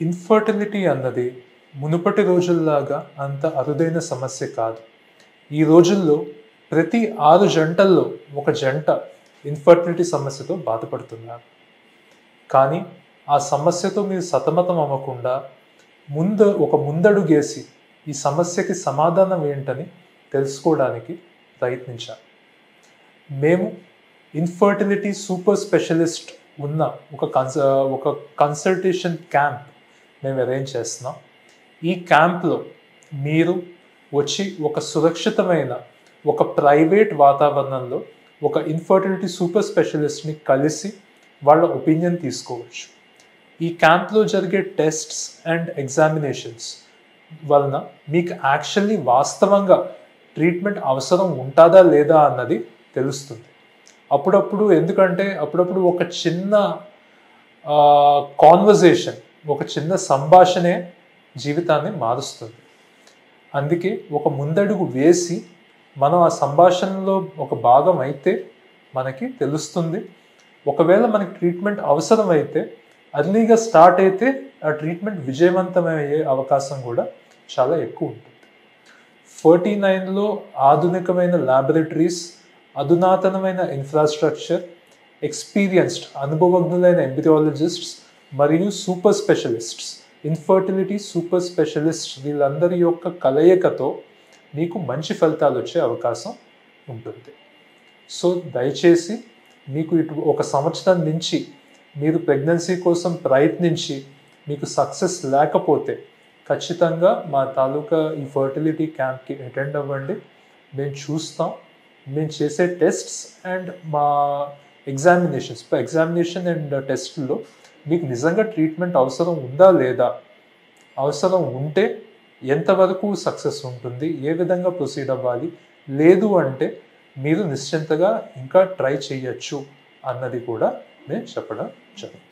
Infertility అన్నది మునుపటి రోజుల్లాగా అంత అరుదైన సమస్య కాదు. ఈ రోజుల్లో ప్రతి 6 జంటల్లో ఒక జంట ఇన్ఫర్టిలిటీ సమస్యతో బాధపడుతున్నారు. కానీ ఆ సమస్యతో మీరు సతమతం అవ్వకుండా ఒక ముందడుగేసి ఈ సమస్యకి సమాధానం ఏంటని తెలుసుకోవడానికి ప్రయత్నించాలి. మేము ఇన్ఫర్టిలిటీ సూపర్ స్పెషలిస్ట్ ఉన్న ఒక కన్సల్టేషన్ క్యాంప్ మేము అరేంజ్ చేస్తున్నాం. ఈ క్యాంప్లో మీరు వచ్చి ఒక సురక్షితమైన ఒక ప్రైవేట్ వాతావరణంలో ఒక ఇన్ఫర్టిలిటీ సూపర్ స్పెషలిస్ట్ని కలిసి వాళ్ళ ఒపీనియన్ తీసుకోవచ్చు. ఈ క్యాంప్లో జరిగే టెస్ట్స్ అండ్ ఎగ్జామినేషన్స్ వలన మీకు యాక్చువల్లీ వాస్తవంగా ట్రీట్మెంట్ అవసరం ఉంటుందా లేదా అన్నది తెలుస్తుంది. అప్పుడప్పుడు ఒక చిన్న కాన్వర్జేషన్, ఒక చిన్న సంభాషణే జీవితాన్ని మారుస్తుంది. అందుకే ఒక ముందడుగు వేసి మనం ఆ సంభాషణలో ఒక భాగం అయితే మనకి తెలుస్తుంది. ఒకవేళ మనకి ట్రీట్మెంట్ అవసరం అయితే అర్లీగా స్టార్ట్ అయితే ఆ ట్రీట్మెంట్ విజయవంతమయ్యే అవకాశం కూడా చాలా ఎక్కువ ఉంటుంది. 49లో ఆధునికమైన ల్యాబొరేటరీస్, అధునాతనమైన ఇన్ఫ్రాస్ట్రక్చర్, ఎక్స్పీరియన్స్డ్ అనుభవజ్ఞులైన ఎంబ్రియాలజిస్ట్స్ మరియు super specialists, infertility super specialist వీళ్ళందరి యొక్క కలయికతో మీకు మంచి ఫలితాలు వచ్చే అవకాశం ఉంటుంది. సో దయచేసి మీకు ఒక సంవత్సరం నుంచి మీరు ప్రెగ్నెన్సీ కోసం ప్రయత్నించి మీకు సక్సెస్ లేకపోతే ఖచ్చితంగా మా తాలూకా ఈ ఫర్టిలిటీ క్యాంప్కి అటెండ్ అవ్వండి. మేము చూస్తాం. మేము చేసే టెస్ట్స్ అండ్ మా ఎగ్జామినేషన్ అండ్ టెస్ట్లో మీకు నిజంగా ట్రీట్మెంట్ అవసరం ఉందా లేదా, అవసరం ఉంటే ఎంతవరకు సక్సెస్ ఉంటుంది, ఏ విధంగా ప్రొసీడ్ అవ్వాలి, లేదు అంటే మీరు నిశ్చింతగా ఇంకా ట్రై చేయొచ్చు అన్నది కూడా నేను చెప్పడం జరుగుతుంది.